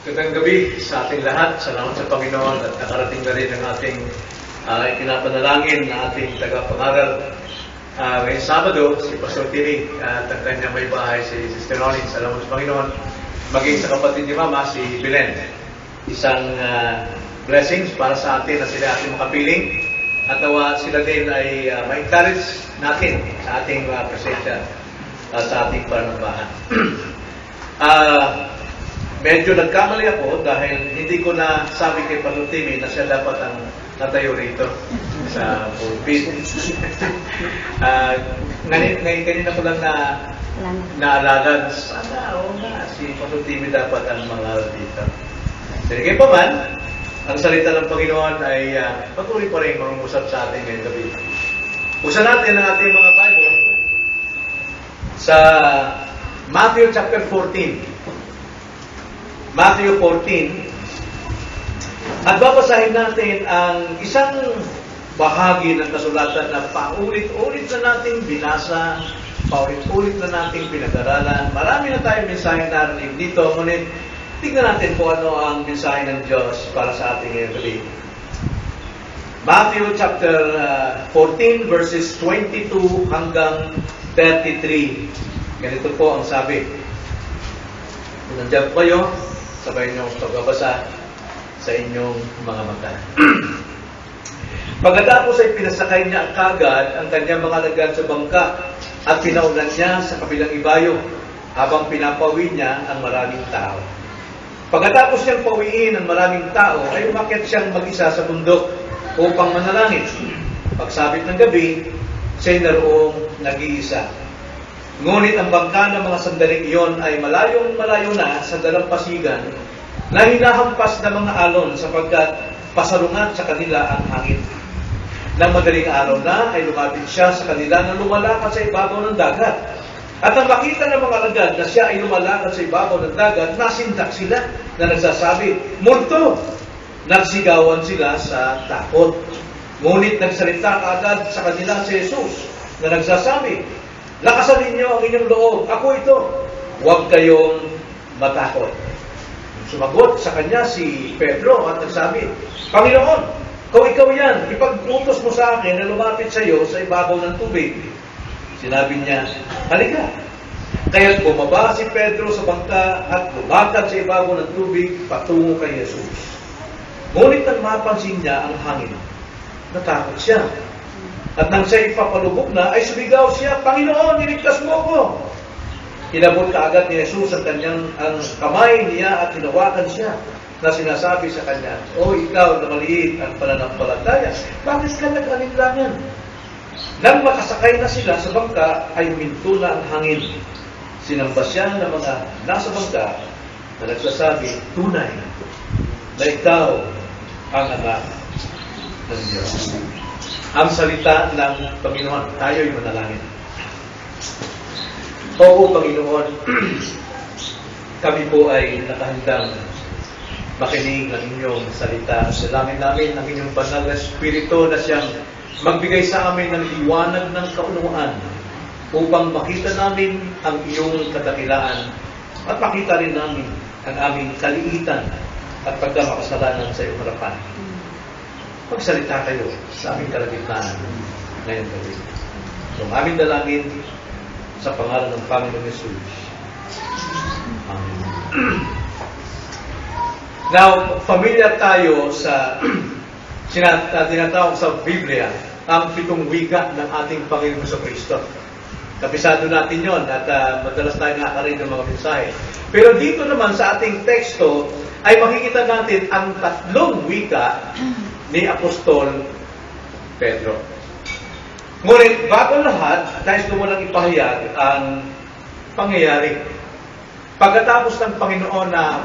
Magandang gabi sa ating lahat. Salamat sa Panginoon at nakarating na rin ang ating pinapanalangin na ating tagapangaral. Ngayong Sabado, si Pastor Tini at ang kanyang may bahay, si Sister Ronnie. Salamat sa Panginoon. Maging sa kapatid ni Mama, si Belen. Isang blessings para sa atin na sila ating makapiling. At sila din ay ma-encourage natin sa ating presensya sa ating panambahan. Medyo nagkamali ako dahil hindi ko na sabi kay Pastor Timmy na siya dapat ang natayo rito sa pulpit. Ngayon kanina ko lang naalala, sana, si Pastor Timmy dapat ang mangaral dito. Sige pa man, ang salita ng Panginoon ay patuloy pa rin mangungusap sa atin ngayong gabi. Usan natin ang ating mga Bible sa Matthew chapter 14. Matthew 14. At babasahin natin ang isang bahagi ng kasulatan na paulit-ulit na nating binasa, paulit-ulit na nating pinag-aralan. Marami na tayong mensahe narinig dito, ngunit tignan natin kung ano ang mensahe ng Diyos para sa ating ngayong gabi. Matthew chapter 14 verses 22 hanggang 33. Ganito po ang sabi. Kung nandiyan po kayo, sabay niyong pagbabasa sa inyong mga mata. Pagkatapos ay pinasakay niya kagad ang kanyang mga alagad sa bangka at pinaulan niya sa kabilang ibayo habang pinapawi niya ang maraming tao. Pagkatapos niyang pawiin ang maraming tao, ay umakyat siyang mag-isa sa bundok upang manalangin. Pagsabit ng gabi, siya'y naroong nag-iisa. Ngunit ang bangka ng mga sandaling iyon ay malayong-malayo na sa dalampasigan na hinahampas ng mga alon sapagkat pasalungat sa kanila ang hangin. Nang madaling araw na ay lumapit siya sa kanila na lumalakad sa ibabaw ng dagat. At ang makita ng mga alagad na siya ay lumalakad sa ibabaw ng dagat, nasindak sila na nagsasabi, "Multo!" Nagsigawan sila sa takot. Ngunit nagsalita kaagad sa kanila si Jesus na nagsasabi, "Lakasan ninyo ang inyong loob. Ako ito. Huwag kayong matakot." Sumagot sa kanya si Pedro at nagsabi, "Panginoon, kung ikaw yan, ipag-utos mo sa akin na lumapit sa iyo sa ibabaw ng tubig." Sinabi niya, "Halika." Kaya't bumaba si Pedro sa bangka at lumakad sa ibabaw ng tubig patungo kay Jesus. Ngunit nang mapansin niya ang hangin, natakot siya. At nang siya ipapalubog na, ay sumigaw siya, "Panginoon, iligtas mo ko!" Inabot kaagad ni Jesus ang kamay niya at hinawakan siya na sinasabi sa kanya, "O ikaw na maliit ang pananampalataya, bakit ka nag-alinlangan?" Nang makasakay na sila sa bangka, ay huminto na ang hangin. Sinamba siya ng mga nasa bangka na nagsasabi, "Tunay na ikaw ang anak ng Diyos." Ang salita ng Panginoon. Tayo'y manalangin. Oo, Panginoon, kami po ay nakahandang makinig ng inyong salita. Salangin namin ang inyong banal na Espiritu na siyang magbigay sa amin ng liwanag ng kaunawaan upang makita namin ang iyong kadakilaan at makita rin namin ang aming kaliitan at pagkamakasalanan sa iyong harapan. Magsalita kayo sa aming kalagitnaan ngayong gabi. So, aming dalangin sa pangalan ng Panginoon Jesus. Amen. Now, familiar tayo sa tinatawag sa Biblia ang 7 wika ng ating Panginoon sa Kristo. Kapisado natin yon at madalas tayo nakakarinig ng mga mensahe. Pero dito naman sa ating teksto ay makikita natin ang 3 wika ni Apostol Pedro. Ngunit bago lahat, nais ko munang ipahayag ang pangyayari. Pagkatapos ng Panginoon na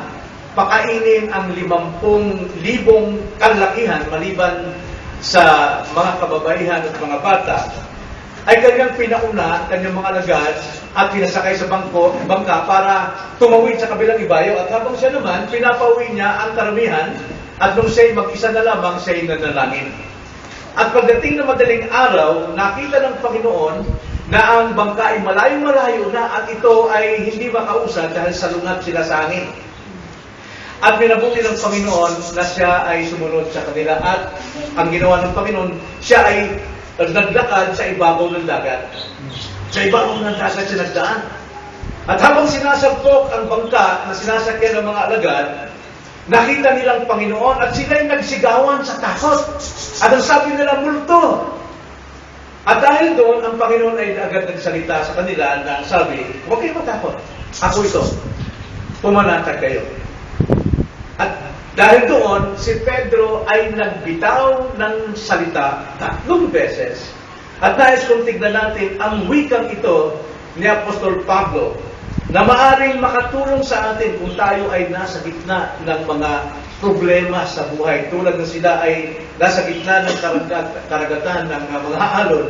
pakainin ang 50,000 kalakihan maliban sa mga kababaihan at mga bata, ay kanyang pinauna, kanyang mga alagad at pinasakay sa bangka para tumawid sa kabilang ibayo. At habang siya naman, pinapauwi niya ang karamihan at nung siya'y mag-isa na lamang, siya'y nanalangin. At pagdating ng madaling araw, nakita ng Panginoon na ang bangka ay malayo-malayo na at ito ay hindi makausad dahil salungat sila sa hangin. At minabuti ng Panginoon na siya ay sumunod sa kanila. At ang ginawa ng Panginoon, siya ay naglakad sa ibabaw ng dagat. Sa ibabaw ng dagat siya nagdaan. At habang sinasabok ang bangka na sinasakyan ng mga alagad, nakita nilang Panginoon at sila'y nagsigawan sa takot. At ang sabi nila, multo. At dahil doon, ang Panginoon ay agad nagsalita sa kanila na sabi, huwag kayo matakot. Ako ito. Pumanatag kayo. At dahil doon, si Pedro ay nagbitaw ng salita 3 beses. At nais kong tignan natin ang wikang ito ni Apostol Pablo na maaring makatulong sa atin kung tayo ay nasa gitna ng mga problema sa buhay. Tulad na sila ay nasa gitna ng karagatan ng mga alon,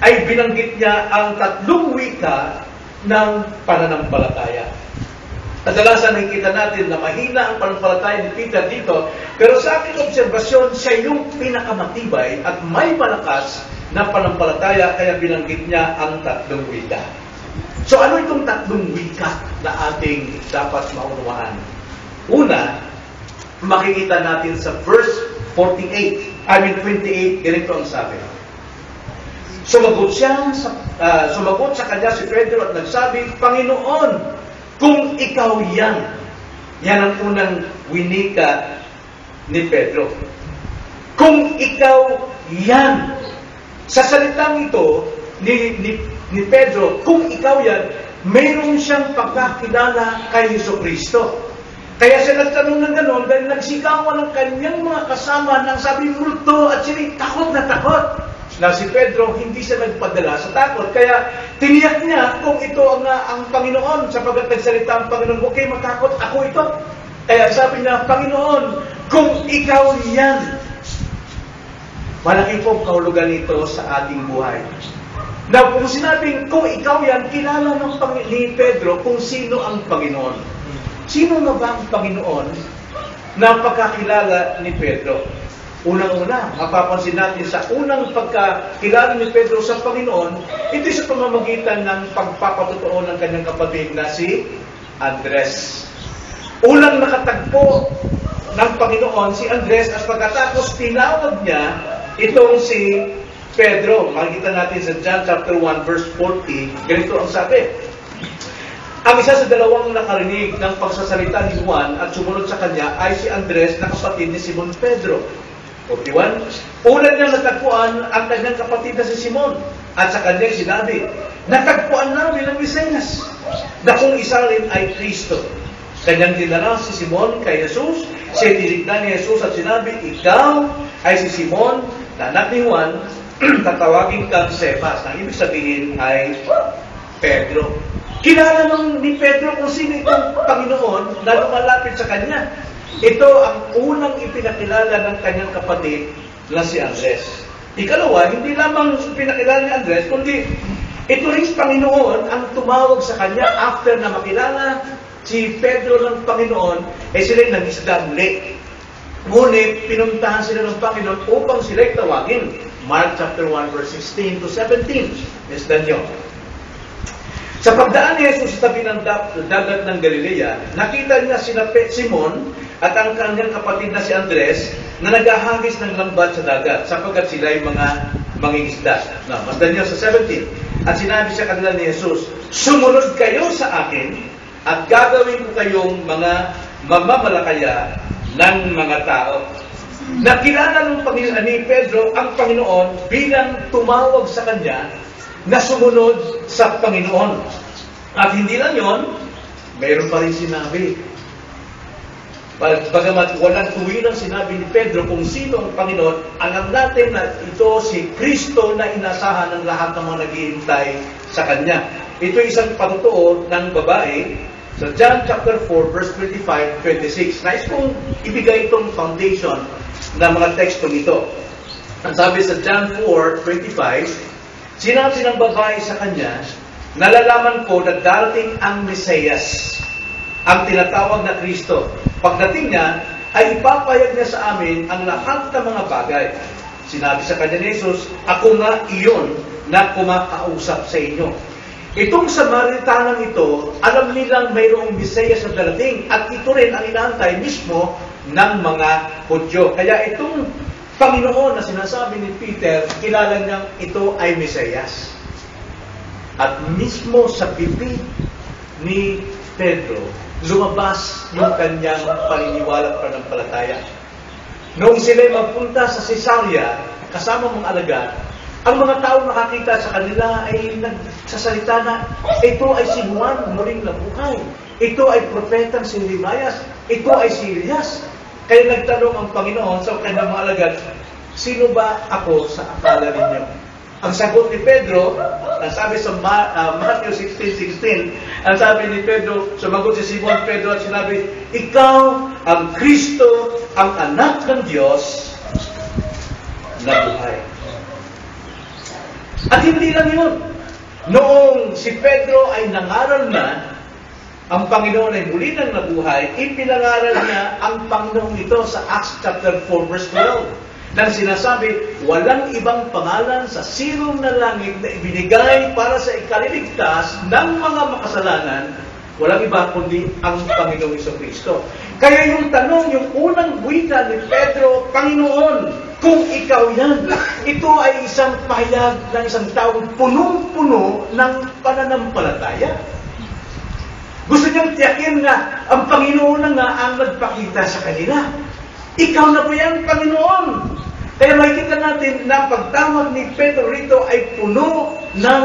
ay binanggit niya ang 3 wika ng pananampalataya. Kadalasan nakikita natin na mahina ang pananampalataya ni Peter dito, pero sa aking obserbasyon, siya yung pinakamatibay at may malakas na pananampalataya, kaya binanggit niya ang 3 wika. So ano itong 3 wika na ating dapat maunawaan? Una, makikita natin sa verse 28, 28, ganito ang sabi. Sumagot sa kanya si Pedro at nagsabi, Panginoon, kung ikaw yan. Yan ang unang winika ni Pedro. Kung ikaw yan. Sa salitang ito ni Pedro, kung ikaw yan, mayroon siyang pagkakilala kay Jesucristo. Kaya siya nagtanong ng gano'n dahil nagsikawan ng kanyang mga kasama nang sabi multo at siya takot na takot. Na si Pedro, hindi siya nagpadala sa takot. Kaya tiniyak niya kung ito ang Panginoon, sapagkat nagsalita ang Panginoon, huwag kayo matakot, ako ito. Kaya sabi niya, Panginoon, kung ikaw yan. Malaki po kahulugan nito sa ating buhay. Now, kung sinabing, kung ikaw yan, kilala ni Pedro kung sino ang Panginoon. Sino na ba ang Panginoon na pagkakilala ni Pedro? Unang-una, mapapansin natin sa unang pagkakilala ni Pedro sa Panginoon, ito sa pamamagitan ng pagpapatotoo ng kanyang kapatid na si Andres. Unang nakatagpo ng Panginoon si Andres at pagkatapos tinawag niya itong si Pedro. Makikita natin sa John chapter 1 verse 40, ganito ang sabi. Ang isa sa dalawang nakarinig ng pagsasalita ni Juan at sumunod sa kanya ay si Andres na kapatid ni Simon Pedro. 41. Una niya natagpuan ang kanyang kapatid na si Simon at sa kanyang sinabi, natagpuan namin ang Mesiyas na kung isa rin ay Kristo. Kanyang dinala si Simon kay Jesus, siya tinignan ni Jesus at sinabi, ikaw ay si Simon na anak ni Juan, tatawagin kang Cephas. Ang ibig sabihin ay Pedro. Kilala ni Pedro kung sino itong Panginoon na lumalapit sa kanya. Ito ang unang ipinakilala ng kanyang kapatid na si Andres. Ikalawa, hindi lamang pinakilala ni Andres, kundi ito rin Panginoon ang tumawag sa kanya after na makilala si Pedro ng Panginoon, sila nag-isda muli. Ngunit pinuntahan sila ng Panginoon upang sila'y tawagin. Mark chapter 1 verse 16 to 17. Isdan nyo. Sa pagdaan ni Jesus sa tabi ng dagat ng Galilea, nakita niya sina Simon at ang kanyang kapatid na si Andres na naghahagis ng lambat sa dagat sapagkat sila ay mga mangingisda. Masdan niyo sa 17. At sinabi sa kanila ni Jesus, sumunod kayo sa akin at gagawin ko kayong mga mamamalakaya ng mga tao. Nakilala ng Panginoon ni Pedro ang Panginoon bilang tumawag sa kanya na sumunod sa Panginoon. At hindi lang yon, mayroon pa rin sinabi. Bagamat walang tuwirang sinabi ni Pedro kung sino ang Panginoon, alam natin na ito si Kristo na inasahan ng lahat ng mga naghihintay sa Kanya. Ito isang patotoo ng babae sa John chapter 4 verse 25-26. Nais kong ibigay itong foundation na mga tekstong ito. Ang sabi sa John 4:25, sinabi ng babae sa kanya, nalalaman ko na darating ang Mesiyas, ang tinatawag na Kristo. Pagdating niya, ay ipapayag niya sa amin ang lahat ng mga bagay. Sinabi sa kanya ni Jesus, ako nga iyon na kumakausap sa inyo. Itong Samaritanang ito, alam nilang mayroong Mesiyas na darating at ito rin ang inaantay mismo ng mga Hudyo. Kaya itong Panginoon na sinasabi ni Peter, kilala niyang ito ay Mesiyas. At mismo sa bibig ni Pedro, lumabas yung kanyang paniniwala at pananampalataya. Noong sila'y magpunta sa Caesarea, kasama mga alagad, ang mga tao nakakita sa kanila ay nagsasalita na, ito ay si Juan, muling nabuhay. Ito ay propetang si Jeremias. Ito ay si Elias. Kaya nagtanong ang Panginoon sa kanyang mga alagad, sino ba ako sa akala ninyo? Ang sagot ni Pedro, ang sabi sa Matthew 16:16, ang sabi ni Pedro, sumagot si Simon Pedro at sinabi, ikaw ang Kristo, ang anak ng Diyos na buhay. At hindi lang yun. Noong si Pedro ay nangaral na, ang Panginoon ay muli nang nabuhay, ipinangaral niya ang Panginoon ito sa Acts chapter 4 verse 12. Nang sinasabi, walang ibang pangalan sa silong na langit na ibinigay para sa ikaliligtas ng mga makasalanan, walang iba kundi ang Panginoong Jesucristo. Kaya yung tanong, yung unang wika ni Pedro, Panginoon, kung ikaw yan, ito ay isang pahayag ng isang taong punong-puno ng pananampalataya. Gusto niyang tiyakin na ang Panginoon na nga ang nagpakita sa kanila. Ikaw na po yan, Panginoon. Kaya makikita natin na pagtawag ni Pedro rito ay puno ng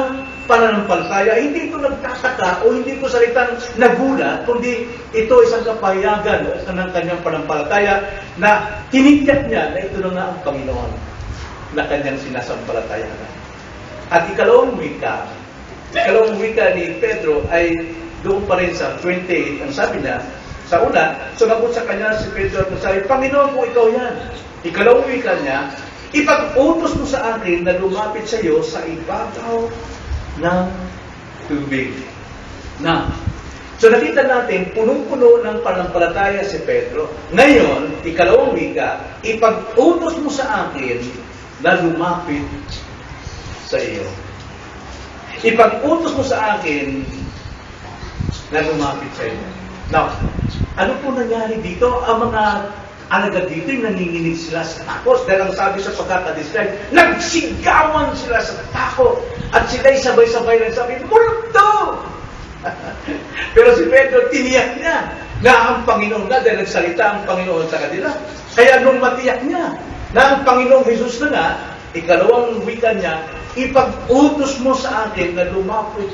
pananampalataya. Hindi ito nagtataka o hindi ito salitang nagulat, kundi ito isang kapahayagan ng kanyang pananampalataya na tinitiyak niya na ito na nga ang Panginoon na kanyang sinasampalatayanan. At ikalawang wika ni Pedro ay doon pa rin sa 28. Ang sabi niya, sa una, sumagot sa kanya si Pedro at sabi, Panginoon, kung ikaw yan. Ikalawang wika niya, ipag-utos mo sa akin na lumapit sa iyo sa ibabaw ng tubig. So nakita natin, punong-puno ng pananampalataya si Pedro. Ngayon, ikalawang wika, ipag-utos mo sa akin na lumapit sa iyo. Ipag-utos mo sa akin na lumapit sa iyo. Now, ano po nangyari dito? Ang mga alagad dito yung nanginginig sila sa takot. Dahil ang sabi sa pagkakadescribe, nagsigawan sila sa takot. At sila'y sabay-sabay na sabi, multo! Pero si Pedro, tiniyak niya na ang Panginoon na, dahil nagsalita ang Panginoon sa kanila. Kaya nung matiyak niya na ang Panginoong Jesus na nga, ikalawang wika niya, ipag-utos mo sa akin na lumapit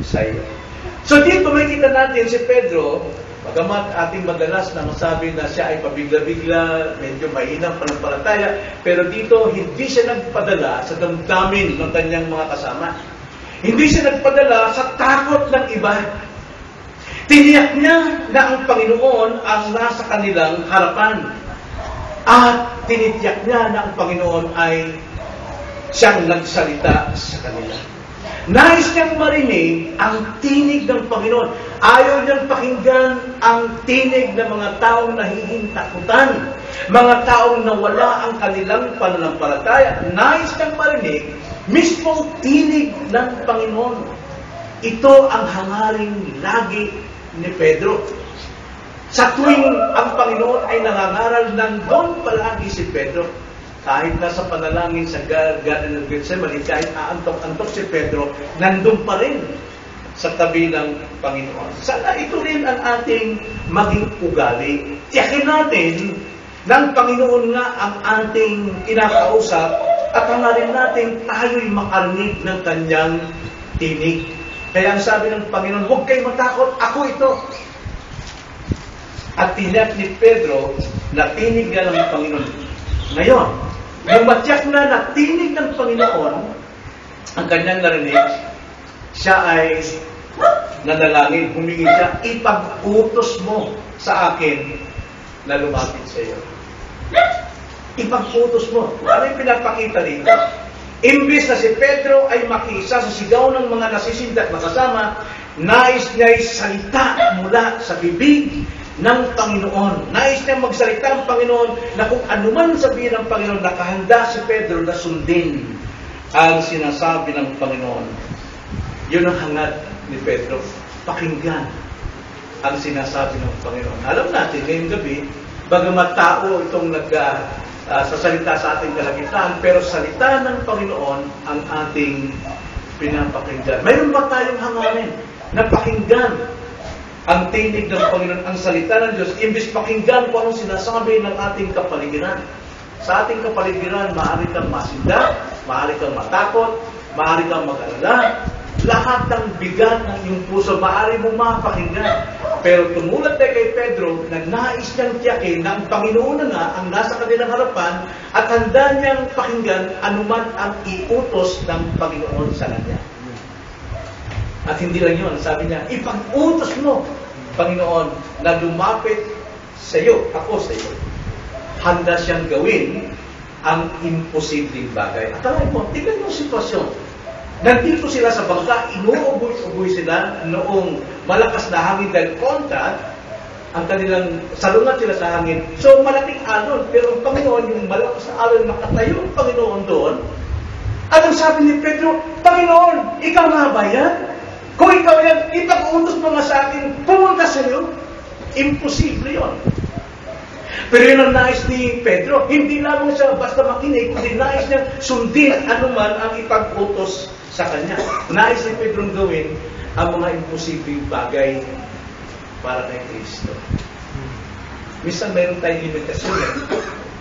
sa iyo. So dito makikita natin si Pedro, bagamat ating madalas na masabi na siya ay pabigla-bigla, medyo mainang pananampalataya, pero dito hindi siya nagpadala sa damdamin ng kanyang mga kasama. Hindi siya nagpadala sa takot ng iba. Tiniyak niya na ang Panginoon ang nasa kanilang harapan. At tinitiyak niya na ang Panginoon ay siyang nagsalita sa kanila. Nais niyang marinig ang tinig ng Panginoon. Ayaw niyang pakinggan ang tinig ng mga taong nahihintakutan. Mga taong nawala ang kanilang pananampalataya. Nais niyang marinig mismong tinig ng Panginoon. Ito ang hangaring lagi ni Pedro. Sa tuwing ang Panginoon ay nangangaral, nandun palagi si Pedro. Kahit nasa panalangin sa Garden of Gethsemane, kahit aantok-antok si Pedro, nandun pa rin sa tabi ng Panginoon. Sana ito rin ang ating maging ugali. Tiyakin natin ng Panginoon nga ang ating kinakausap at hangarin natin tayo'y makarinig ng kanyang tinig. Kaya ang sabi ng Panginoon, huwag kayo matakot, ako ito. At tiniyak ni Pedro na tinig na ng Panginoon. Ngayon, nung matyak na natinig ng Panginoon ang kanyang narinig, siya ay nanalangin, humingi siya, ipag-utos mo sa akin na lumapit sa iyo. Ipag-utos mo. Ano yung pinapakita dito? Imbis na si Pedro ay makisa sa sigaw ng mga nasisindak na kasama, nais niya'y salita mula sa bibig ng Panginoon. Nais niya magsalita ang Panginoon na kung anuman sabihin ng Panginoon, nakahanda si Pedro na sundin ang sinasabi ng Panginoon. Yun ang hangad ni Pedro. Pakinggan ang sinasabi ng Panginoon. Alam natin, ngayong gabi, bagamat tao itong sasalita sa ating kalagitnaan, pero salita ng Panginoon ang ating pinapakinggan. Mayroon ba tayong hangarin na pakinggan ang tinig ng Panginoon, ang salita ng Diyos, imbis pakinggan kung anong sinasabi ng ating kapaligiran? Sa ating kapaligiran, maaari kang masinda, maaari kang matakot, maaari kang mag-alala. Lahat ng bigat ng iyong puso, maaari mo mapakinggan. Pero tumulad tayo kay Pedro, na nais niyang tiyakin na ang Panginoon na nga ang nasa kanilang harapan at handa niyang pakinggan anuman ang iutos ng Panginoon sa kanya. At hindi lang yun, sabi niya, ipag-utos mo, Panginoon, na lumapit sa iyo, ako sa iyo. Handa siyang gawin ang imposibleng bagay. At alam mo, tignan yung sitwasyon. Nandito sila sa bangka, inuuboy-uboy sila noong malakas na hangin dahil kontra, ang kanilang salungat sila sa hangin. So, malaking alon. Pero ang Panginoon, yung malakas na alon, nakatayo ang Panginoon doon. At ang sabi ni Pedro, Panginoon, ikaw nga ba yan? Kung ikaw yan, ipag-utos mo nga sa akin, pumunta sa iyo. Imposible yun. Pero yun ang nais ni Pedro. Hindi lamang siya basta makinig, kundi nais niya sundin anuman ang ipag-utos sa kanya. Nais ni Pedro gawin ang mga imposibleng bagay para kay Kristo. Minsan mayroon tayong limitasyon.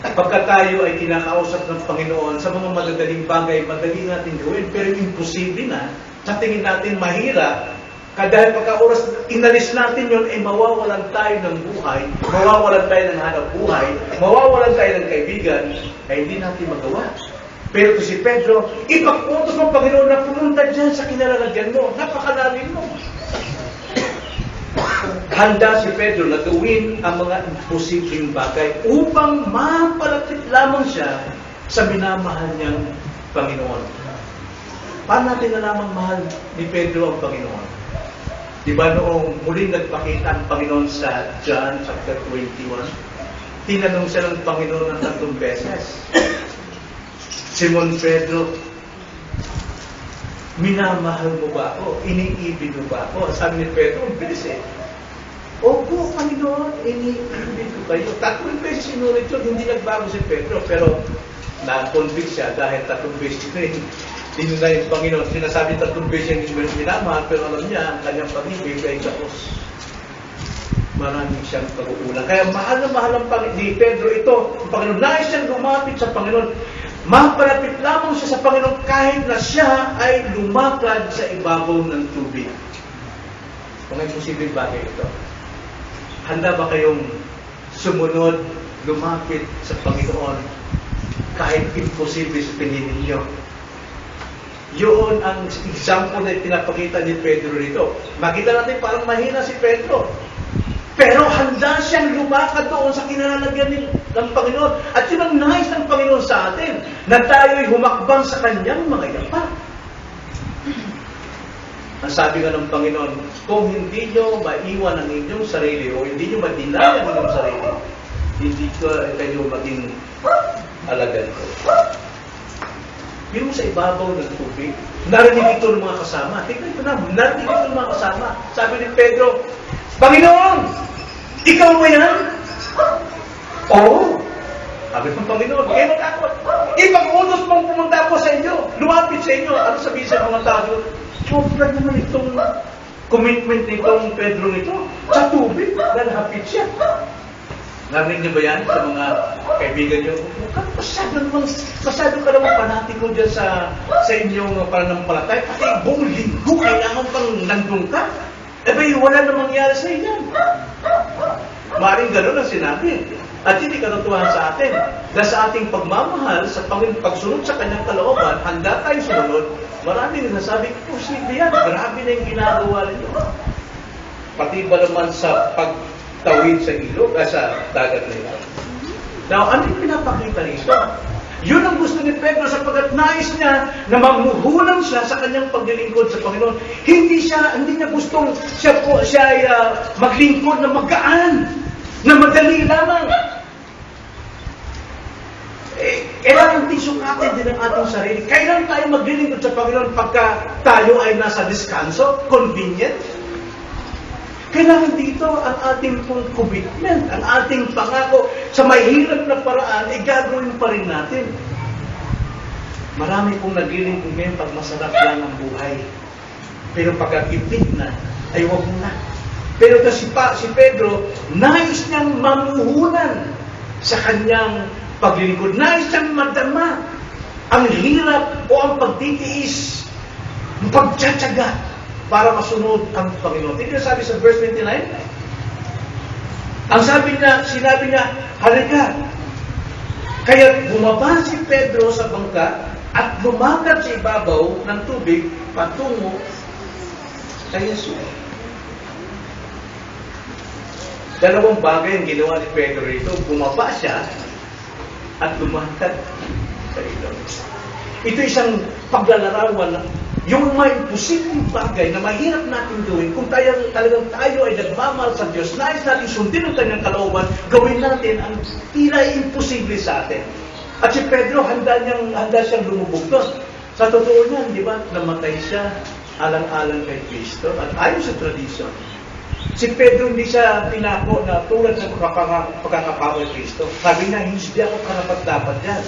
Pagka tayo ay kinakausap ng Panginoon sa mga madadaling bagay, madali natin gawin. Pero imposible na, sa tingin natin mahirap, dahil pagka oras inalis natin yun, ay mawawalan tayo ng buhay, mawawalan tayo ng hanap buhay, mawawalan tayo ng kaibigan, ay hindi natin magawa. Pero si Pedro, ipag-utos mo, Panginoon, na pumunta dyan sa kinalalagyan mo, napakalalim mo. Handa si Pedro na gawin ang mga imposibleng bagay upang mapalapit lamang siya sa minamahal niyang Panginoon. Paano natin nalamang mahal ni Pedro ang Panginoon? Diba noong muling nagpakita ang Panginoon sa John chapter 21, tinanong siya ng Panginoon ng 3 beses. Simon Pedro, minamahal mo ba ako? Iniibig mo ba ako? Sabi ni Pedro, ang bilis eh. Opo, Panginoon, iniibig ko kayo. 3 beses sinulit yun, hindi nagbago si Pedro, pero na-convict siya dahil 3 beses rin. Hindi na yung Panginoon, sinasabi 3 beses yung minamahal, pero alam niya, ang kanyang pag-ibig ay kapos. Maraming siyang pag-uulang. Kaya mahal na mahal ang ni Pedro ito. Ang Panginoon, nais siyang lumapit sa Panginoon. Mapalapit lamang siya sa Panginoon kahit na siya ay lumakad sa ibabaw ng tubig. Kung ay posibleng bagay ito. Handa ba kayong sumunod, lumapit sa Panginoon kahit imposible sa tingin ninyo? Yun ang example na pinapakita ni Pedro rito. Makita natin parang mahina si Pedro. Pero handa siyang lumakad doon sa kinalalagyan ng Panginoon. At yun ang nais ng Panginoon sa atin, na tayo'y humakbang sa kanyang mga yapak. Ang sabi nga ng Panginoon, kung hindi nyo maiwan ang inyong sarili o hindi nyo madinaya ang inyong sarili, hindi kayo maging alagad ko. Yung sa ibabaw ng tubig, narinig ito ng mga kasama. Tingnan ito na, narinig ito ng mga kasama. Sabi ni Pedro, Panginoon! Ikaw ba yan? Oo. Sabi ng Panginoon, kayo matakot. Ipag-utos mong pumunta ako sa inyo. Lumapit sa inyo. Ano sabihin sa mga tao? Sobra naman itong commitment nitong Pedro nito. Sa tubig, lalapit siya. Narinig niyo ba yan sa mga kaibigan niyo? Masyado ka naman panatiko dyan sa inyong pananampalataya. Pati buong linggo, kailangan pang nandun ka. Wala namang mangyari sa inyo. Maring gano'n ang sinabi. At hindi katotohanan sa atin. Na sa ating pagmamahal, sa pagsunod sa kanyang kalooban, handa tayo sumunod. Maraming nasasabi, posible yan. Grabe na yung ginagawa ninyo. Pati ba naman sa pagtawid sa ilog, sa dagat na ito. Now, ano yung pinapakita nito? Yun ang gusto ni Pedro sapagkat nais niya na magmuhunan siya sa kanyang paglilingkod sa Panginoon. Hindi niya gustong siya ay maglingkod na magaan, na madali lamang. Kailangan din sukatin din ang ating sarili. Kailan tayo maglilingkod sa Panginoon pagka tayo ay nasa diskanso? Convenient? Kailangan dito ang ating pong commitment, ang ating pangako sa mahirap na paraan, gagawin pa rin natin. Marami pong naglilingkod ngayon pag masarap lang ang buhay. Pero pagkakipit na, ay huwag na. Pero si Pedro, nais niyang mamuhunan sa kanyang paglilingkod. Nais niyang madama ang hirap o ang pagtitiis, ang pagtsatsaga para masunod ang Panginoon. Ito sabi sa verse 29. Ang sinabi niya, halika. Kaya bumaba si Pedro sa bangka at lumakad sa ibabaw ng tubig patungo kay Jesus. Dalawang bagay ang ginawa ni Pedro rito. Bumaba siya at lumakad sa ilaw. Ito isang paglalarawan na yung may posibleng bagay na mahirap natin gawin, kung talagang tayo ay nagmamahal sa Diyos, nais natin sundin ang kanyang kalooban, gawin natin ang tila imposible sa atin. At si Pedro, handa siyang lumubog doon. Sa totoo niyan, di ba, namatay siya alang-alang kay Kristo. At ayon sa tradisyon, si Pedro hindi siya pinako na tulad sa pagkakapako kay Kristo. Sabi niya, hindi ako karapat-dapat yan.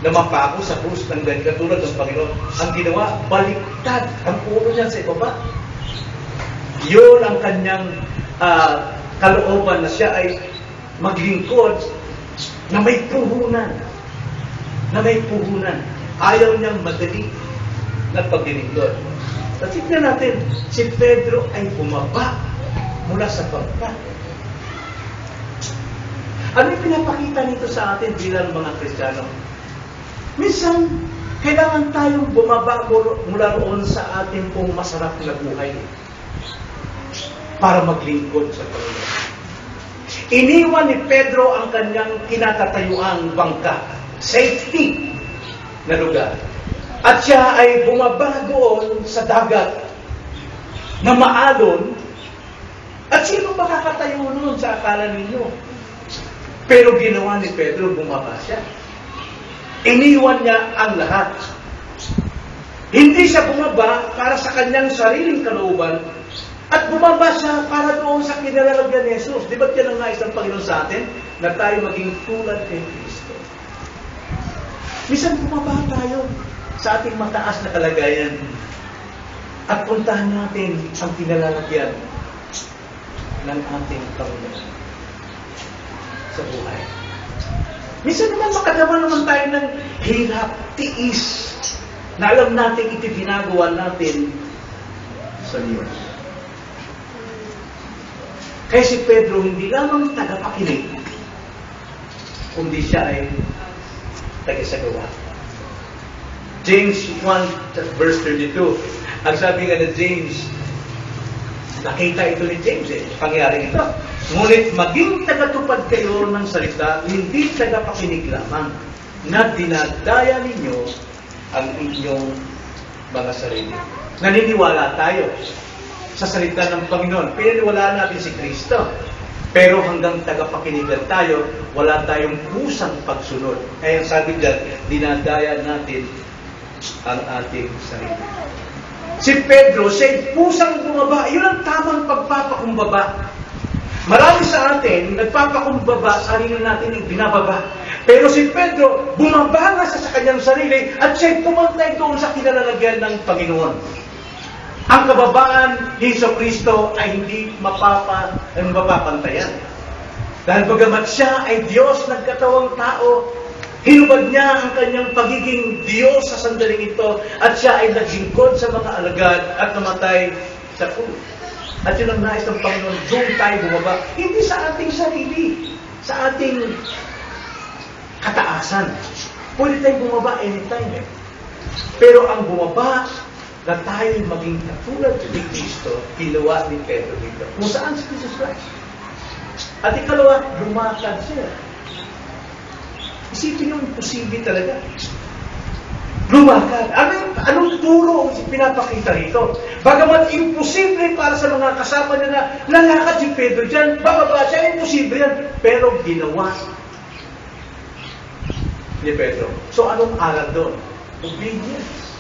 Namapa ako sa krus ng ganyan katulad ng Panginoon. Ang ginawa, baliktad ang ulo niya sa ibaba. Yun ang kanyang kalooban na siya ay maglingkod na may puhunan. Na may puhunan. Ayaw niyang madali na paglingkod. At tignan natin, si Pedro ay bumaba mula sa bangka. Ano yung pinapakita nito sa atin bilang mga Kristiyano? Minsan, kailangan tayong bumaba mula roon sa ating pong masarap na buhay para maglingkod sa Panginoon. Iniwan ni Pedro ang kanyang kinatatayuang bangka, safety na lugar. At siya ay bumaba doon sa dagat na maalon. At sino makakatayo noon sa akala ninyo? Pero ginawa ni Pedro, bumaba siya. Iniwan niya ang lahat. Hindi siya bumaba para sa kanyang sariling kalooban at bumaba siya para doon sa kinalalagyan ni Jesus. Di ba yan ang nais ng Panginoon sa atin? Na tayo maging tulad kay Kristo. Minsan bumaba tayo sa ating mataas na kalagayan at puntahan natin ang kinalalagyan ng ating Panginoon sa buhay. Minsan naman makadama naman tayo ng hirap, tiis, na alam natin ito ginagawa natin sa Diyos. Kaya si Pedro hindi lamang tagapakinig, kundi siya ay tagisagawa. James 1 verse 32. Ang sabi nga na James, nakita ito ni James pangyari ito. Ngunit maging tagatupad kayo ng salita, hindi tagapakinig lamang, na dinadaya ninyo ang inyong mga sarili. Naniniwala tayo sa salita ng Panginoon. Pinaniwalaan natin si Kristo. Pero hanggang tagapakinig lang tayo, wala tayong pusang pagsunod. Kaya sabi dyan, dinadaya natin ang ating sarili. Si Pedro, siya'y pusang bumaba. Yun ang tamang pagpapakumbaba. Marami sa atin, nagpapakumbaba, sarili natin yung binababa. Pero si Pedro, bumaba nga sa kanyang sarili at siya'y pumantay doon sa kinalalagyan ng Panginoon. Ang kababaan ni Kristo ay hindi mapapantayan. Dahil bagamat siya ay Diyos nagkatawang tao, hinubad niya ang kanyang pagiging Diyos sa sandaling ito at siya ay naglingkod sa mga alagad at namatay sa krus. At yun ang nais ng Panginoon, doon tayo bumaba. Hindi sa ating sarili, sa ating kataasan. Pwede tayong bumaba anytime. Pero ang bumaba na tayo maging katulad ni Kristo, ginawa ni Pedro dito. Kung saan si Jesus Christ. At ikalawa, lumakad siya. Isipin yung posible talaga. Lumakad. Anong turo ang pinapakita rito? Bagamat imposible para sa mga kasama niya na lalakad si Pedro dyan, bababa siya, imposible yan. Pero ginawa ni Pedro. So anong aral doon? Obedience.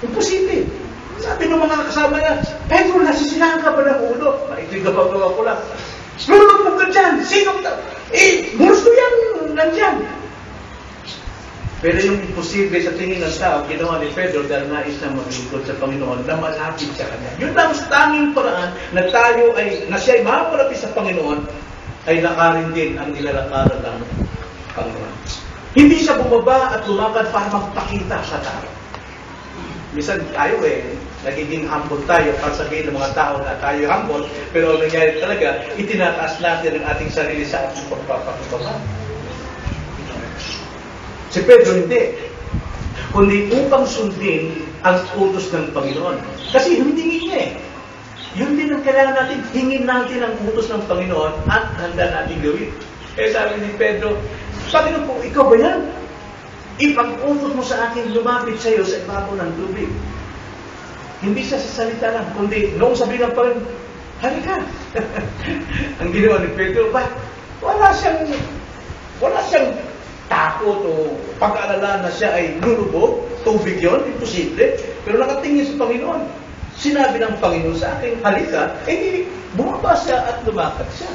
Imposible. Sabi ng mga kasama niya, Pedro, nasisilahan ka ba ng ulo? Ito'y gabaw-gawa ko lang. Lulog mo ka dyan! Sino ka? Gusto yan! Nandyan! Pero yung imposible sa tingin ng tao, ginawa ni Pedro dahil nais na maglingkod sa Panginoon na malapit sa Kanya. Yun ang tanging paraan na tayo na siya ay mapalapit sa Panginoon ay lakarin din ang nilalakaran ng Panginoon. Hindi siya bumaba at lumakad para magpakita sa tao. Minsan tayo nagiging humble tayo para sabihin ng mga tao na tayo humble, pero ang nangyari talaga, itinataas natin ang ating sarili sa ating pagpapakibaba. Si Pedro hindi. Kundi upang sundin ang utos ng Panginoon. Kasi hindi niya Yun din ang kailangan natin. Hingin natin ang utos ng Panginoon at handa natin gawin. Sabi ni Pedro, Panginoon po, ikaw ba yan? Ipag-utos mo sa akin, lumapit sa iyo sa ibabaw ng tubig. Hindi siya sa salita lang, kundi noong sabihin ng Panginoon, halika. Ang ginawa ni Pedro, wala siyang takot o pag-aalala na siya ay lulubog, tubig yun, imposible. Pero nakatingin sa Panginoon. Sinabi ng Panginoon sa akin, halika, bumaba siya at lumakad siya.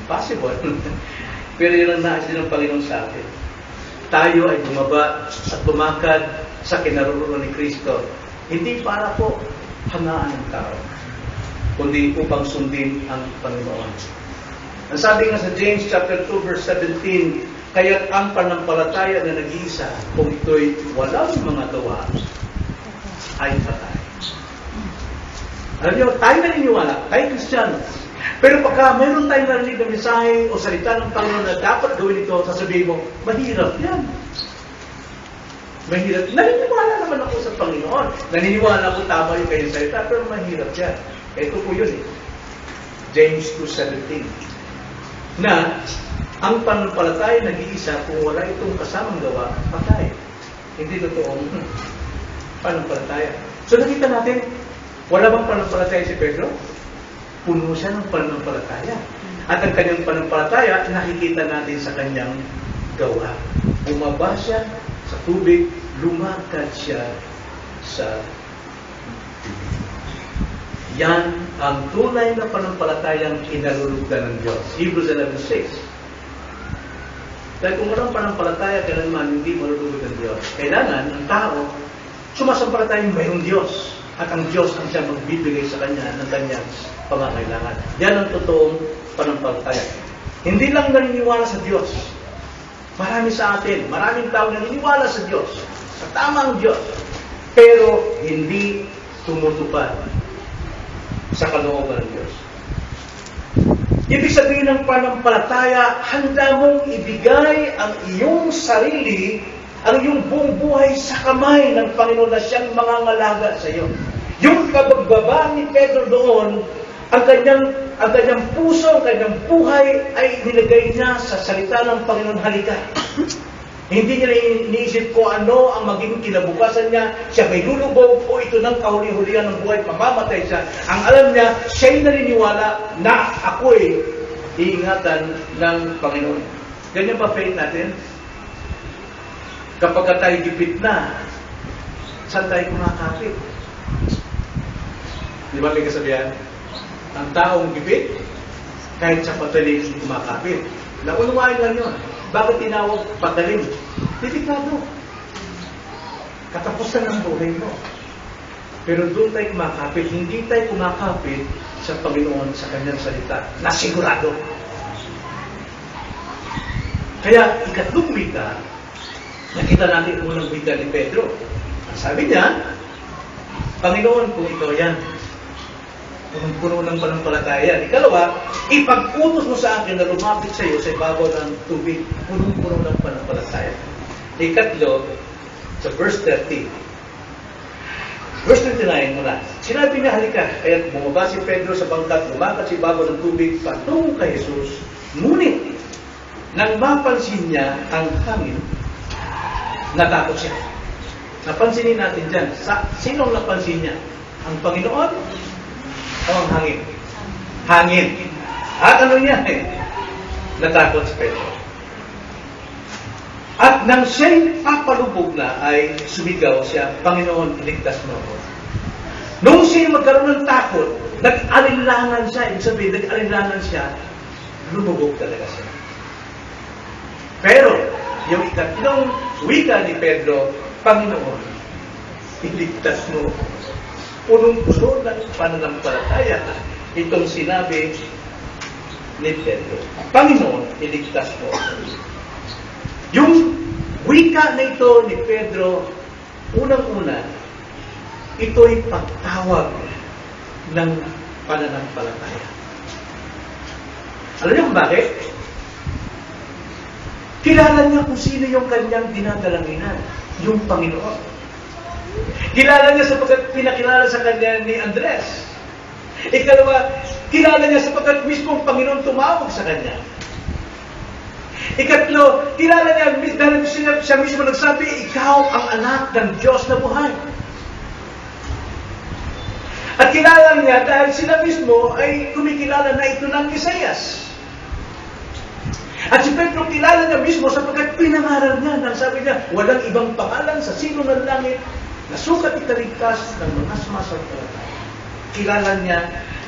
Impossible. Pero yun ang nais din ng Panginoon sa atin. Tayo ay bumaba at lumakad sa kinaroroonan ni Kristo. Hindi para po hangaan ng tao, kundi upang sundin ang Panginoon. Ang sabi nga sa James chapter 2 verse 17, kaya't ang pananampalataya na nag-iisa, kung ito'y walang mga gawa, ay patay. Alam niyo, tayo naniniwala, tayo Kristiyano. Pero pagka mayroon tayong narinig na mensahe o salita ng Panginoon na dapat gawin ito, sasabihin mo, mahirap yan. Mahirap. Naniniwala naman ako sa Panginoon. Naniniwala ako tama yung kanyang salita, pero mahirap yan. Ito po yun James 2:17. Na ang pananampalataya nag-iisa kung wala itong kasamang gawa, patay. Hindi totoong pananampalataya. So nakita natin, wala bang pananampalataya si Pedro? Puno siya ng pananampalataya. At ang kanyang pananampalataya, nakikita natin sa kanyang gawa. Bumaba siya sa tubig, lumakad siya sa tubig. Yan ang tunay na pananampalatayang inalulugdan ng Diyos. Hebrews 11:6. Dahil kung walang pananampalataya, kailanman hindi malulugod ng Diyos. Kailangan ang tao sumasampalatayang mayroong Diyos. At ang Diyos ang siya magbibigay sa kanya ng kanyang pangangailangan. Yan ang totoong pananampalataya. Hindi lang naniniwala sa Diyos. Marami sa atin, maraming tao naniniwala sa Diyos, sa tamang Diyos, pero hindi tumutupad sa kalooban ng Diyos. Ibig sabihin ng pananampalataya, handa mong ibigay ang iyong sarili, ang iyong buong buhay sa kamay ng Panginoon na siyang mangangalaga sa iyo. Yung kabagbaba ni Pedro doon, ang kanyang puso, ang kanyang buhay ay nilagay niya sa salita ng Panginoon, halika. Hindi niya iniisip ko ano ang magiging kinabukasan niya, siya may lulubog o ito ng kahuli-hulihan ng buhay, mamamatay siya. Ang alam niya, siya'y naniniwala na ako'y iingatan ng Panginoon. Ganyan ba faith natin? Kapag tayo gipit na, saan tayo kumakapit? Di ba may kasabihan? Ang taong gipit, kahit sa patalim kumakapit. Naunuwain lang yun. Bakit tinawag patalim? Delikado. Katapusan ng buhay mo. Pero doon tayo kumakapit. Hindi tayo kumakapit sa Panginoon, sa kanyang salita. Nasigurado. Kaya, ikatlong wika, nakita natin unang wika ni Pedro. Ang sabi niya, Panginoon, kung ikaw yan, punong-puno ng pananampalataya. Ikalawa, ipag-utos mo sa akin na lumapit sa iyo sa ibabaw ng tubig, punong-puno ng pananampalataya. Ikatlo, sa verse 30. Verse 29 muna. Sinabi niya, halika, kaya bumaba si Pedro sa bangkat, lumakad sa ibabaw ng tubig, patungo kay Jesus. Ngunit, nang mapansin niya ang hangin, natakot siya. Napansinin natin dyan. Sinong napansin niya? Ang Panginoon o ang hangin? Hangin. At ano niya? Natakot si Pedro. At nang siya'y papalubog na, ay sumigaw siya, Panginoon, iligtas mo ako. Nung siya'y magkaroon ng takot, nag-alinlangan siya, ibig sabihin, nag-alinlangan siya, lumubog talaga siya. Pero, yung ikatlong wika ni Pedro, Panginoon, iligtas mo. Punong-puno ng pananampalataya itong sinabi ni Pedro. Panginoon, iligtas mo. Yung wika na ito ni Pedro, unang-una, ito'y pagtawag ng pananampalataya. Alam niyo kung bakit? Kilala niya kung sino yung kanyang dinadalanginan, yung Panginoon. Kilala niya sapagkat pinakilala sa kanya ni Andres. Ikalawa, kilala niya sapagkat mismong Panginoon tumawag sa kanya. Ikatlo, kilala niya dahil siya mismo nagsabi, ikaw ang anak ng Diyos na buhay. At kilala niya dahil sila mismo ay kumikilala na ito ng Isaias. At si Pedro kilala niya mismo sapagkat pinangaral niya nang sabi niya, walang ibang pangalan sa sino ng langit na sukat ikaligtas ng mga sumasampalataya. Kilala niya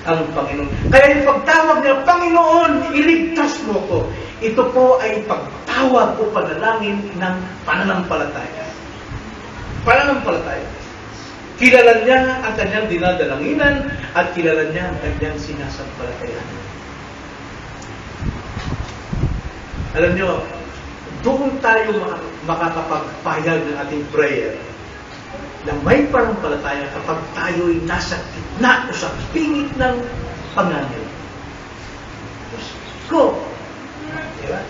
ang Panginoon. Kaya yung pagtawag niya, Panginoon, iligtas mo ko. Ito po ay pagtawag o panalangin ng pananampalataya. Pananampalataya. Kilala niya ang kanyang dinadalanginan at kilala niya ang kanyang sinasampalatayan. Alam niyo, doon tayo makakapagpayag ng ating prayer na may pananampalataya kapag tayo'y nasa gitna o sa pingit ng panganib. Diyos ko! Diba?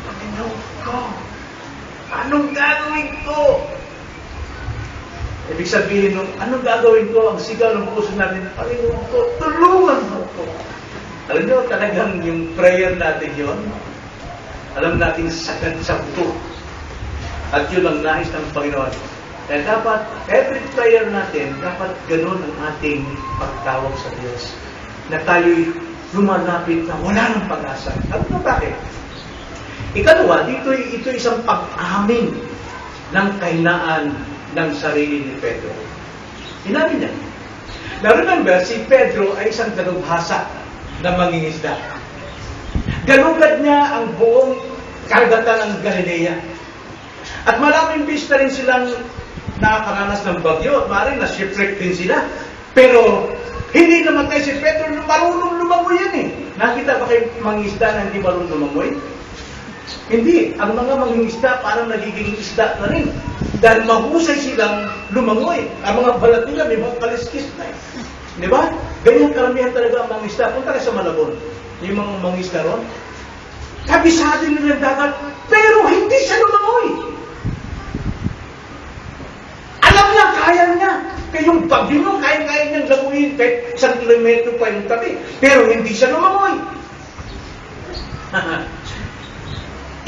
Panginoon ko! Anong gagawin ko? Ibig sabihin nung, anong gagawin ko? Ang sigaw ng puso natin, Panginoon ko, tulungan mo ko! Alam niyo, talagang yung prayer natin yon, alam natin sagad sa buto. At yun ang nais ng Panginoon. Kaya dapat, every prayer natin, dapat ganun ang ating pagtawag sa Diyos. Na tayo'y lumalapit na wala ng pag-asa. Alam mo bakit? Ikalawa, ito isang pag-amin ng kahinaan ng sarili ni Pedro. Inamin niya. Now remember, si Pedro ay isang dalubhasa na mangingisda. Galugad niya ang buong karagatan ng Galilea. At maraming bis na rin silang nakakaranas ng bagyo at maaaring na-shipwreck din sila. Pero hindi namatay si Pedro, marunong lumangoy yan eh. Nakita ba kayo mangingisda na hindi marunong lumangoy? Hindi. Ang mga mangingisda parang nagiging isda na rin. Dahil mahusay silang lumangoy. Ang mga balat nila may mga kaliskis na eh. Di ba? Ganyan karamihan talaga ang mangingisda. Punta kayo sa Malabon. Yung mga mangingisda ron. Kabisado nila ng dagat. Pero hindi siya lumangoy. Alam niya, kaya niya. Kaya yung bagyo nyo, kaya niyang laguin. Kahit 1 kilometro pa yung tabi. Pero hindi siya lumangoy.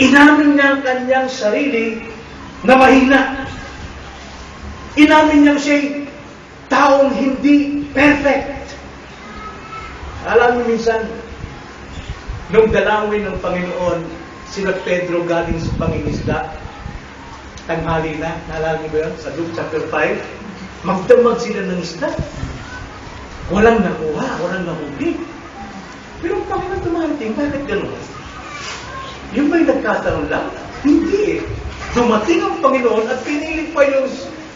Inamin niya ang kanyang sarili na mahina. Inamin niya siya'y taong hindi perfect. Alam niyo minsan, nung dalawin ng Panginoon, sila Pedro galing sa pangingisda, tanghali na, naalala niyo ba yun? Sa Luke chapter 5, magdamag sila ng isda. Walang nakuha, walang nahuli. Pero ang Panginoon tumating, bakit gano'n? Yung ba'y nagkataon lang? Hindi eh. Dumating ang Panginoon at pinili pa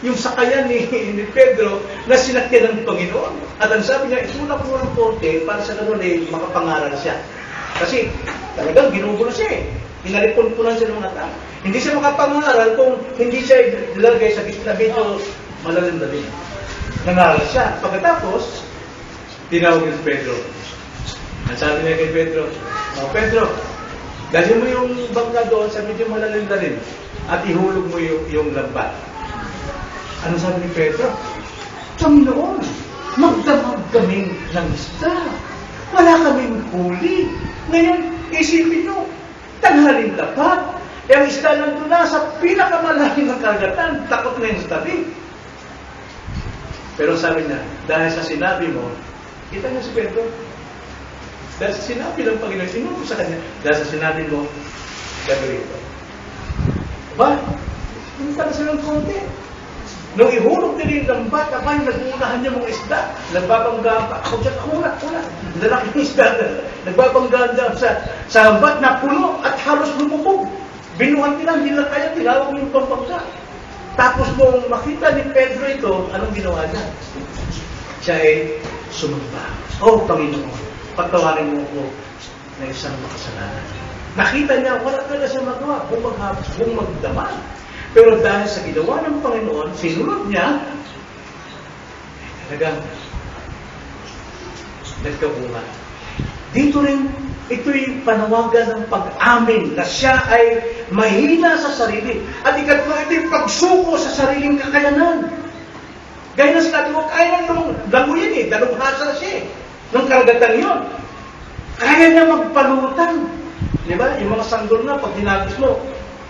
yung sakayan ni Pedro na sinakyan ng Panginoon. At ang sabi niya, itulak mo ng konti para sa gano'n eh, makapangaral siya. Kasi talagang ginugulo siya eh. Pinalipon-punan siya ng mga tao. Hindi siya makapangaral kung hindi siya ilalagay sa gitna medyo malalim na din. Nangaral siya. Pagkatapos, tinawag ni Pedro. Ang sabi niya kay Pedro, Pedro, dalhin mo yung bangka doon sa medyo malalim na rin at ihulog mo yung lambat. Ano sabi ni Pedro? Panginoon, magdamag kaming ng isda. Wala kaming huli. Ngayon, isipin nyo, tanghaling tapat. Yung isda nandun na sa pinakamalaking ng karagatan, takot na yung tabi. Pero sabi niya, dahil sa sinabi mo, kita niyo si Pedro, dahil sa sinabi ng Panginoon, sinupo sa kanya, dahil sa sinabi mo, gagawin ko. Ba? Punta na sila ng konti. Nung ihulog nila yung lambat, abay, nag-uunahan niya mga isda. Nagbabanggaan pa. Ako dyan, una. Lalaking isda. Nagbabanggaan dyan sa lambat na puno at halos lumubog. Binuhat nila, hindi nila kaya, tinawag yung pampangga. Tapos nung makita ni Pedro ito, anong ginawa niya? Siya ay sumamba. Oh, Panginoon, patawarin mo ko na isang makasalanan. Nakita niya, wala ka na siya magawa, bumagdaman. Pero dahil sa ginawa ng Panginoon, sinunod niya, talagang nagkabunga. Dito rin, ito'y panawagan ng pag-amin na siya ay mahina sa sarili. At ikatlo, ito'y pagsuko sa sariling kakayanan. Gaya na sinabi mo, kaya nang languyin eh, dalubhasa na siya eh. Nung karagatan yun. Kaya niya magpalutang. Di ba? Yung mga sanggol na, pag dinagos mo,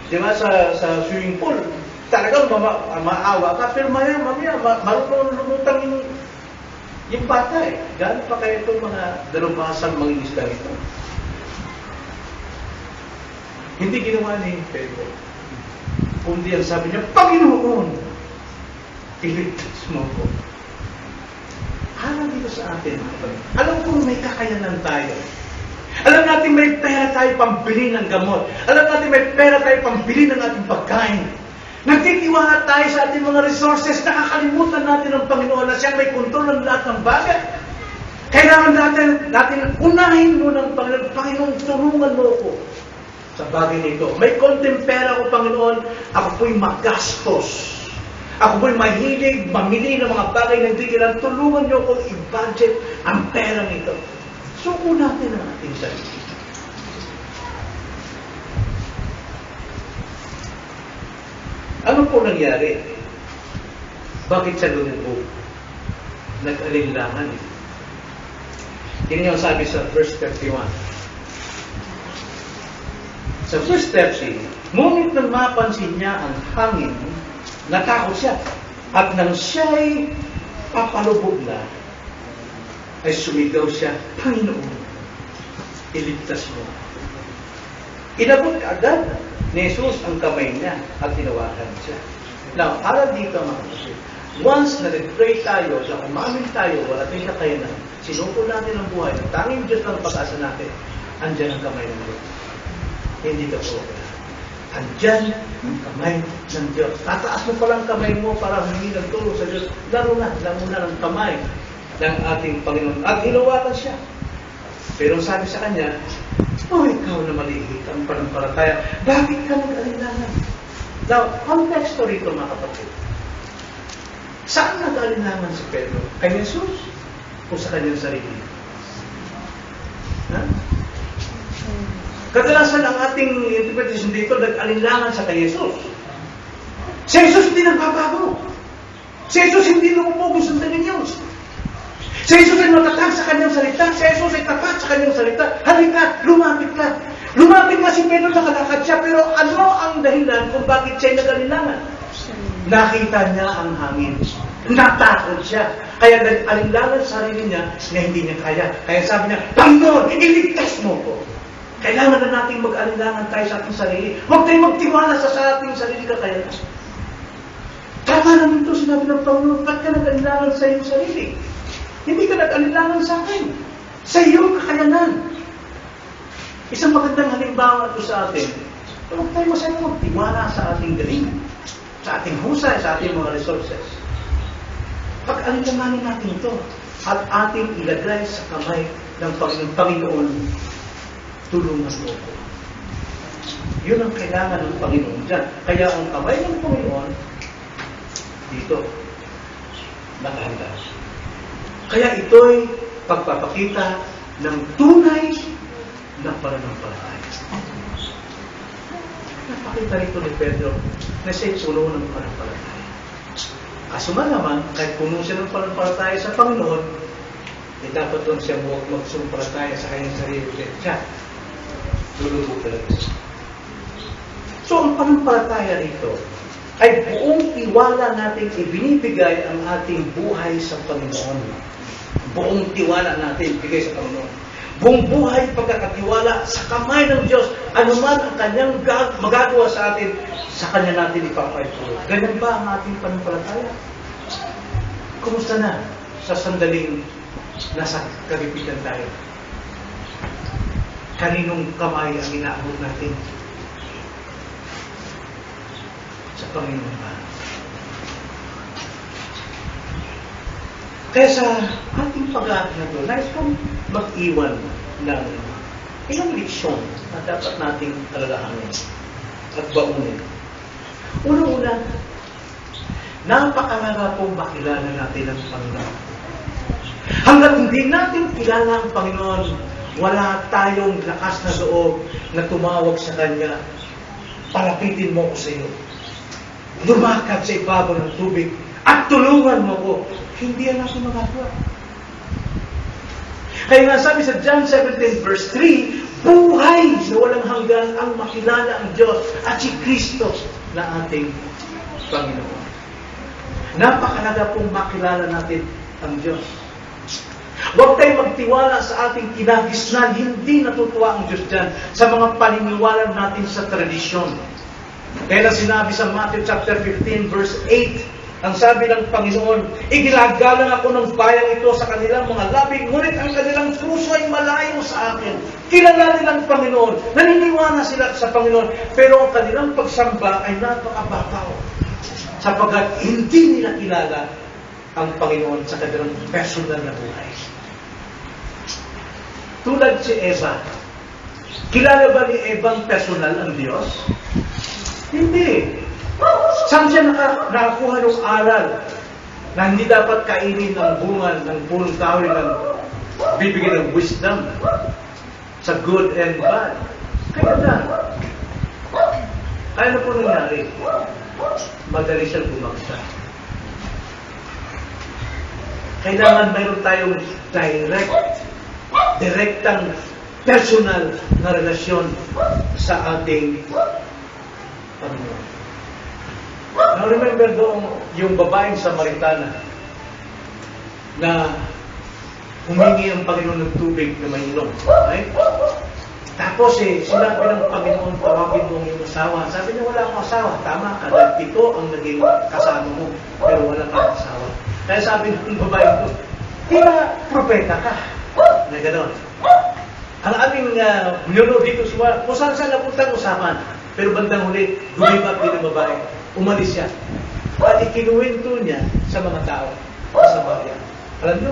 di ba, sa swimming pool, talagang maawa ka, pero mamaya, marunong lumutang yung bata eh. Gano'n pa kaya itong mga dalubhasang mangingisda nito? Hindi ginawa ni Pedro. Kundi ang sabi niya, Panginoon, iligtas mo ko. Alam dito sa atin, alam kong may kakayanan tayo. Alam natin may pera tayo pambili ng gamot. Alam natin may pera tayo pambili ng ating pagkain. Nagtitiwala tayo sa ating mga resources, nakakalimutan natin ang Panginoon na siya may kontrol ng lahat ng bagay. Kailangan natin unahin mo ng Panginoon, Panginoon, tulungan mo ko sa bagay nito. May konting pera ko, Panginoon, ako po'y magastos. Ako po'y mahilig, mamili ng mga bagay na hindi kailangan. Tulungan niyo ko i-budget ang pera nito. Suko natin ang ating sarili. Ano po nangyari? Bakit siya lumubog? Nag-alinlangan. Yun yung sabi sa verse 31. Sa verse 30, ngunit nang mapansin niya ang hangin, natakot siya. At nang siya'y papalubog na, ay sumigaw siya, Panginoon, iligtas mo. Inabot agad ni Jesus ang kamay niya at tinawagan siya. Now, aral dito mga kapatid, once na nag-pray tayo, na umamin tayo, wala tayong kakayanan, sinuko natin ang buhay, ang tanging Diyos lang pag-asa natin, andyan ang kamay ng Diyos. Hindi ka po. Andyan ang kamay ng Diyos. Tataas mo palang kamay mo para humingi ng tulong sa Diyos. Laro na ng kamay ng ating Panginoon. At hinawakan siya. Pero sabi sa kanya, ikaw na malihit ang panampalataya. Bakit ka nag-alinlangan? Now, konteksto rito mga kapatid. Saan nag-alinlangan si Pedro? Kay Jesus? O sa kanyang sarili? Ha? Kadalasan ang ating interpretation dito, nag-alinlangan sa kay Jesus. Si Jesus hindi nagbabago. Si Jesus hindi lumubog sa Diyos. Si Jesus ay matatag sa kanyang salita. Si Jesus ay tapat sa kanyang salita. Halika, lumapit ka. Lumapit nga si Pedro, nakalakad siya. Pero ano ang dahilan kung bakit siya nag-alinlangan? Nakita niya ang hangin. Natakot siya. Kaya nag-alinlangan sa sarili niya na hindi niya kaya. Kaya sabi niya, Panginoon, iligtas mo ko. Kailangan na natin mag-alinlangan tayo sa ating sarili. Huwag tayong magtiwala sa ating sarili kakayanan. Tama naman ito, sinabi ng Panginoon, ba't ka nag-alinlangan sa iyong sarili? Hindi ka nag-alinlangan sa akin. Sa iyong kakayanan. Isang magandang halimbawa ito sa atin. Huwag tayo masayang magtiwala sa ating galing, sa ating husay, sa ating mga resources. Pag-alinlanganin natin ito at ating ilagay sa kamay ng Panginoon, tulungan mo ko. Yun ang kailangan ng Panginoon dyan. Kaya ang kamay ng Panginoon, dito, nakahanda. Kaya ito'y pagpapakita ng tunay na pananampalataya. Napakita rito ni Pedro na siya'y puno ng pananampalataya. Asuman naman, kahit puno siya ng pananampalataya sa Panginoon, dapat lang siya magsumpalataya sa kanyang sarili siya. Lulubog talaga siya. So, ang pananampalataya rito ay buong tiwala natin ibinibigay ang ating buhay sa Panginoon. Buong tiwala natin ibigay sa Panginoon. buong buhay pagkakatiwala sa kamay ng Diyos. Ano man ang kanyang magagawa sa atin, sa kanya natin ipapaituro. Ganyan ba ang ating pananampalataya? Kumusta na sa sandaling nasa kagipitan tayo? Kaninong kamay ang inaabot natin? Sa Panginoon ba? Kaya sa ating pag-aaral na ito, nais kong mag-iwan ng ilang leksyon na dapat nating alalahanin at baunin. Una-una, napakalaga pong makilala natin ang Panginoon. Hanggat hindi natin kilala ang Panginoon, wala tayong lakas na loob na tumawag sa Kanya, palapitin mo ko sa iyo. Lumakad sa ibabaw ng tubig at tulungan mo ko. Hindi yan natin magagawa. Kaya nga sabi sa John 17 verse 3, buhay na walang hanggan ang makilala ang Diyos at si Kristo na ating Panginoon. Napakalaga pong makilala natin ang Diyos. Huwag tayong magtiwala sa ating kinagisnan. Hindi natutuwa ang Diyos dyan sa mga paniniwala natin sa tradisyon. Kaya na sinabi sa Matthew chapter 15 verse 8, ang sabi ng Panginoon, iginagalang ako ng bayan ito sa kanilang mga labing, ngunit ang kanilang puso ay malayo sa akin. Kilala nilang Panginoon, naniniwala sila sa Panginoon, pero ang kanilang pagsamba ay napakababaw. Sapagkat hindi nila kilala ang Panginoon sa kanilang personal na buhay. Tulad si Eva. Kilala ba ni Eva ang personal ang Diyos? Hindi. Saan siya nakakuha ng aral na hindi dapat kainin ng bunga ng punong kahoy ng bibigyan ng wisdom sa good and bad? Kaya na. Ano po nangyari? Madali siyang bumagsak. Kailangan mayroon tayong direktang personal na relasyon sa ating Panginoon. Now remember doon yung babaeng Samaritana na humingi ang Panginoon ng tubig na mainom. Right? Tapos sinabi ng Panginoon, tawagin mo ang iyong asawa. Sabi niya, wala akong asawa. Tama ka, dahil 7 ang naging kasama mo, pero wala kang asawa. Kaya sabi ng babae ko, di ba propeta ka? Na gano'n. Ang aming nuno dito, kung saan napunta ang usapan, pero bandang huli, gumibag din ang babae. Umalis siya. At ikinuwento niya sa mga tao sa bayan. Alam niyo,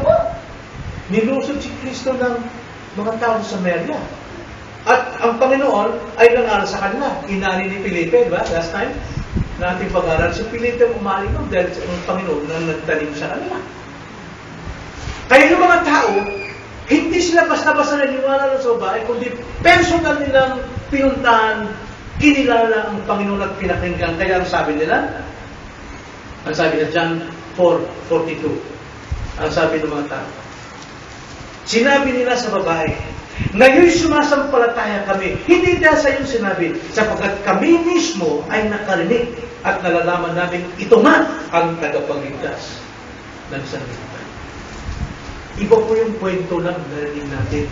nilusod si Kristo ng mga tao sa Samaria. At ang Panginoon ay nangaral sa kanila. Inani ni Felipe, diba? Last time, na ating pag-aral, si Felipe umaling nun dahil ang Panginoon na nagtanim sa kanila. Kaya yung mga tao, hindi sila basta-basta naniwala sa babae, kundi personal nilang pinuntahan, kinilala ang Panginoon at pinakinggan. Kaya ang sabi nila, ang sabi na John 4:42, ang sabi ng mga tao, sinabi nila sa babae, ngayon sumasampalataya kami, hindi dahil sa iyong sinabi, sapagkat kami mismo ay nakarinig at nalalaman namin ito nga ang tagapagligtas ng sanlibutan. Iba po yung kwento lang narinig natin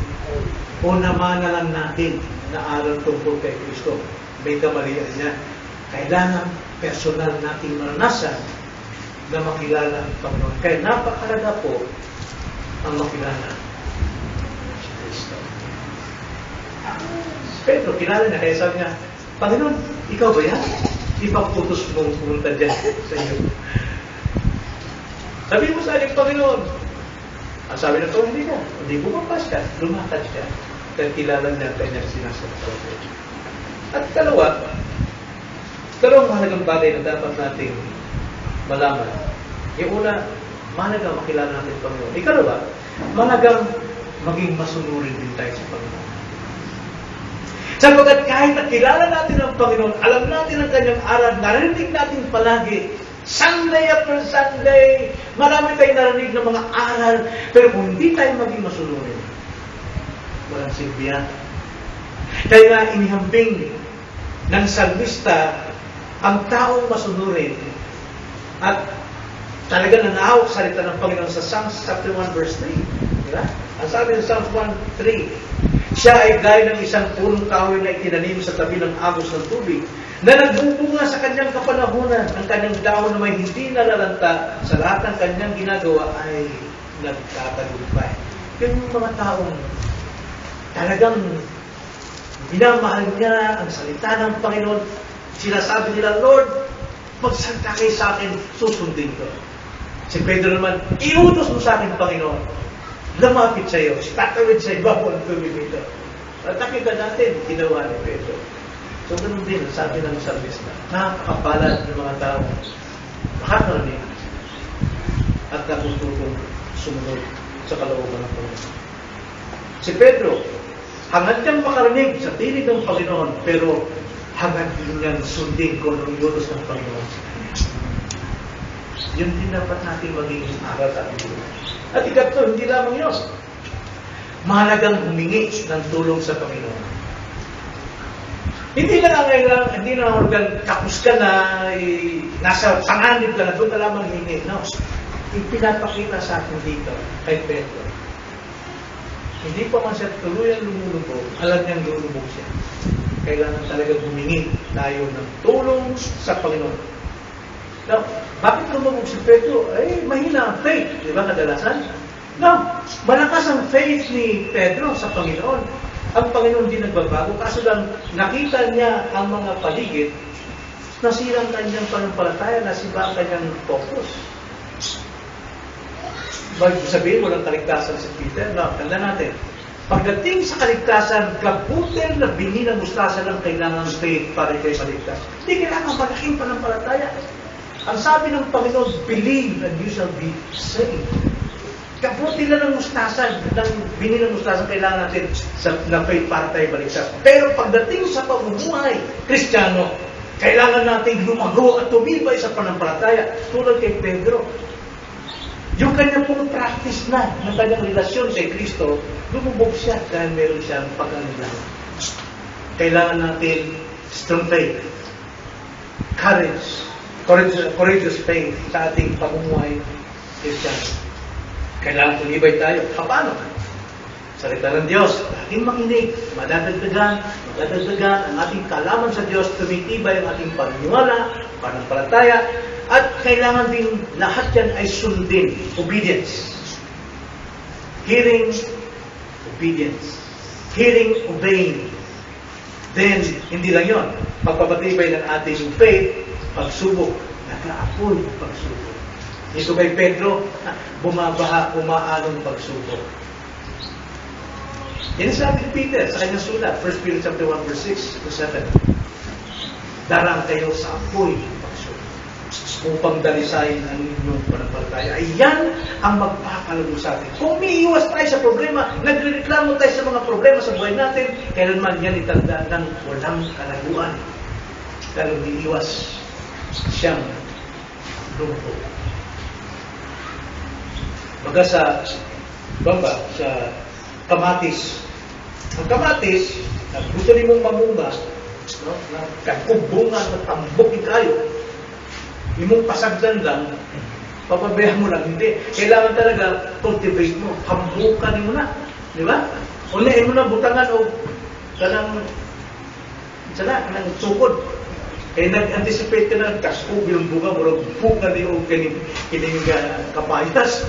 o namana lang natin na aral tungkol kay Kristo. May kamalian niya. Kailangan personal nating maranasan na makilala ang Panginoon. Kaya napakalaga po ang makilala si Kristo. Pedro, kilala niya. Kaya sabi niya, Panginoon, ikaw ba yan? Ipaputos mong pumunta dyan sa iyo. Sabi mo sa ating Panginoon. Ang sabi na ito, hindi ka. Hindi bumampas ka. Lumakad ka. Dahil kilala niya ang kanyang sinasabi. At dalawang mahalagang bagay na dapat nating malaman. Yung una, mahalagang makilala natin ang Panginoon. Ikalawa, mahalagang maging masunurin din tayo sa Panginoon. Sapagkat kahit nakilala natin ang Panginoon, alam natin ang kanyang aral, narinig natin palagi, Sunday after Sunday, marami tayong narinig ng mga aral, pero kung hindi tayo maging masunurin, walang silbihan. Kaya nga inihambing ng salmista ang taong masunurin at Talaga nanahawak salita ng Panginoon sa Psalms chapter 1 verse 3. Diba? Ang sabi ng Psalms 1:3, siya ay gaya ng isang punong kahoy na itinanim sa tabi ng agos ng tubig, na nagbubunga sa kanyang kapanahunan, ang kanyang dahon na may hindi nalalanta, sa lahat ng kanyang ginagawa ay nagtatagumpay. Yung mga taong talagang minamahal niya ang salita ng Panginoon, sinasabi nila, Lord, magsalita kayo sa akin, susundin ko. Si Pedro naman, iutos mo sa akin, Panginoon. Lumapit sa iyo, tatawid sa ibabaw ng tubig nito. At nakita natin, ginawa ni Pedro. So, ganun din, sabi ng salmista, napakapalad ng mga tao, makakarinig at nakutulong sumunod sa kalooban ng Panginoon. Si Pedro, hangad niyang makarinig sa tinig ng Panginoon, pero hangad niyang sundin ko ng iutos ng Panginoon. Yun din dapat natin magiging aral sa ating buhay. At ikatlo, hindi lamang yun. Mahalagang humingi ng tulong sa Panginoon. Hindi na hanggang tapos ka na, nasa panganib ka na, doon ka lamang hingi. No. Ipinapakita sa atin dito, kay Pedro. Hindi pa man siya tuluyang lumulubog, alam niyang lumulubog siya. Kailangan talaga humingi tayo ng tulong sa Panginoon. Now, bakit lumabog si Pedro? Ay, mahina ang faith. Di ba kadalasan? No, malakas ang faith ni Pedro sa Panginoon. Ang Panginoon din nagbabago. Kaso lang, nakita niya ang mga paligid, nasira ang kanyang panampalataya, nasiba ang kanyang focus. Sabihin mo ng kaligtasan si Peter? No, tanda natin. Pagdating sa kaligtasan, kabutin na bini ng mustasa lang kailangan faith para kayo maligtas. Hindi kailangan malaking panampalataya. Ang sabi ng Panginoon, believe and you shall be saved. Kabuti lang ng mustasa, bini ng mustasa kailangan natin na faith para tayo maligtas. Pero pagdating sa pamumuhay Kristiyano, kailangan natin lumago at tumibay sa panampalataya tulad kay Pedro. Yung kanya pong practice na ng kanyang relasyon sa Kristo, lumubog siya dahil meron siyang pag-anilang. Kailangan natin strong faith, courageous faith sa ating pamumuhay Kristiyano. Kailangan tumibay tayo. Paano? Salita ng Diyos, laging makinig, madadagdagan ang ating kaalaman sa Diyos, tumitibay ang ating paniniwala, panampalataya, at kailangan din lahat yan ay sundin. Obedience. Hearing, obedience. Hearing, obeying. Then, hindi lang yun. Pagpapatibay ng ating faith, pagsubok. Nag-aapoy ang pagsubok. Ito kay Pedro, bumabaha, umaalong pagsubok. Yan sabi ni Peter sa kanyang sulat, 1 Peter chapter 1, verse 6 to 7. Darang kayo sa apoy ng pagsubok upang dalisayin ang inyong panampalataya. Ayan ang magpapalago sa atin. Kung umiiwas tayo sa problema, nagreklamo tayo sa mga problema sa buhay natin, kailanman yan itanda ng walang kalaguan. Pero umiiwas siyang lumubog. Baga sa kamatis. Ang kamatis, gusto niyo mong mamunga, no? Kagkubungan at tambukin kayo. Imong pasagdan lang, papabayaan mo lang. Hindi. Kailangan talaga cultivate mo. Hambukan mo na. Di ba? Unahin mo na butangan o kanang sukod. Kaya nag-anticipate ka na kaskog yung bunga mo, buka niyo o kining kapayas.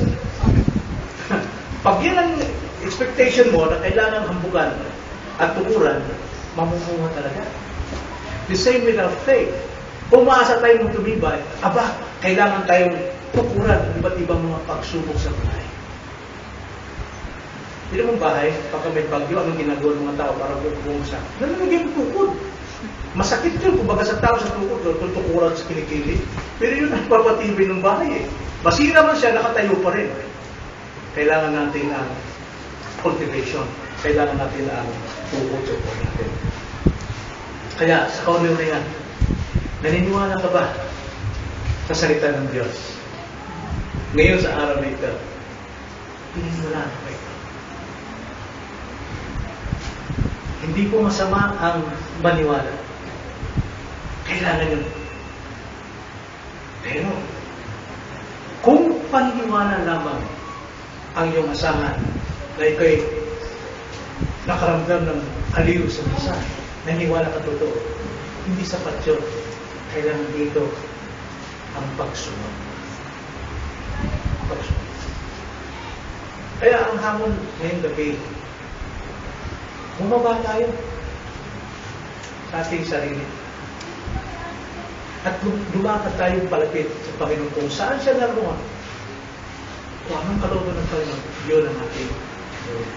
Pag yan ang expectation mo na kailangan hambukan at tukuran, mamumunga talaga. The same with our faith. Kung maasa tayong tumibay, kailangan tayong tukuran ng iba't ibang mga pagsubok sa buhay. Hindi mong bahay, pagka may bagyo, anong ginagawa ng mga tao para bumungsa? Nalalagyan ng tukod. Masakit yun, kumbaga sa tao sa tukod, tutukuran sa kilikili. Pero yun ang papatibay ng bahay eh. Masira man siya, nakatayo pa rin. Kailangan natin ang cultivation. Kailangan natin ang tukod sa buhay natin. Kaya, sa kaunang na yan, naniniwala ka ba sa salita ng Diyos? Ngayon sa araw na ito, pininiwala ka ba ito? Hindi po masama ang maniwala. Kailangan yun. Pero, kung paniniwala lamang ang iyong asahan na ikaw'y nakaramdam ng aliw sa mensahe, naniwala ka totoo, hindi sapat yun. Kailangan dito ang pagsunod. Pagsunod. Kaya ang hamon ngayong gabi, bumaba tayo sa ating sarili. At lumakad tayong palapit sa Panginoon kung saan siya naroon. Kung anong kalooban ng Panginoon, yun ang ating gawin.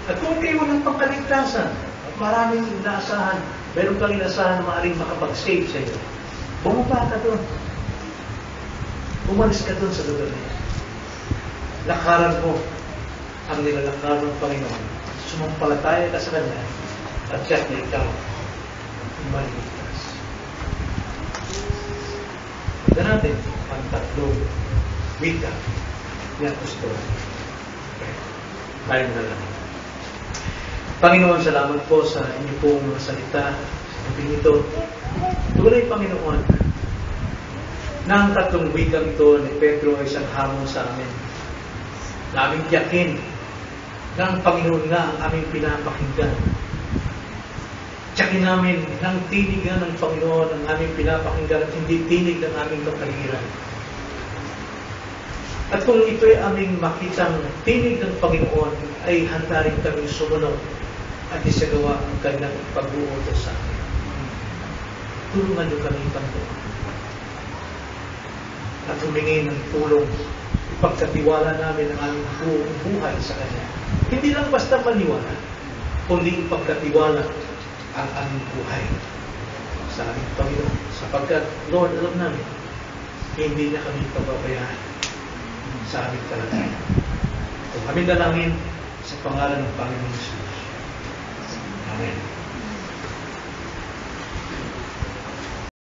At kung kayo walang pangkaligtasan, at maraming inaasahan, meron kang inaasahan na maaaring makapag-save sa iyo, bumaba ka doon. Umalis ka doon sa lugar niya. Lakaran mo ang nilalakaran ng Panginoon. Sumampalataya ka sa Kanya at siya na ikaw maligtas. Tignan natin ang tatlong wika ni Apostol. Tayo na lang. Panginoon, salamat po sa inyo pong mga salita sa gabi ito. Tunay, Panginoon, na ang tatlong wikang ito ni Pedro ay isang hamon sa amin. Naming tiyakin na ang Panginoon nga ang aming pinapakinggan. Tiyakin namin ng tinigan ng Panginoon ang aming pinapakinggan at hindi tinig ng aming kapaligiran. At kung ito'y aming makitang tinig ng Panginoon, ay handa rin kaming sumunod at isagawa ang kanyang pag-uutos sa amin. Tulungan niyo kami, Panginoon, at humingi ng tulong, ipagkatiwala namin ang aming buong buhay sa Kanya. Hindi lang basta maniwala, kundi ipagkatiwala ang aming buhay sa aming Panginoon. Sapagkat, Lord, alam namin, hindi na kami pababayaan sa aming kalagayan. Kung kami dalangin sa pangalan ng Panginoon Jesus. Amen.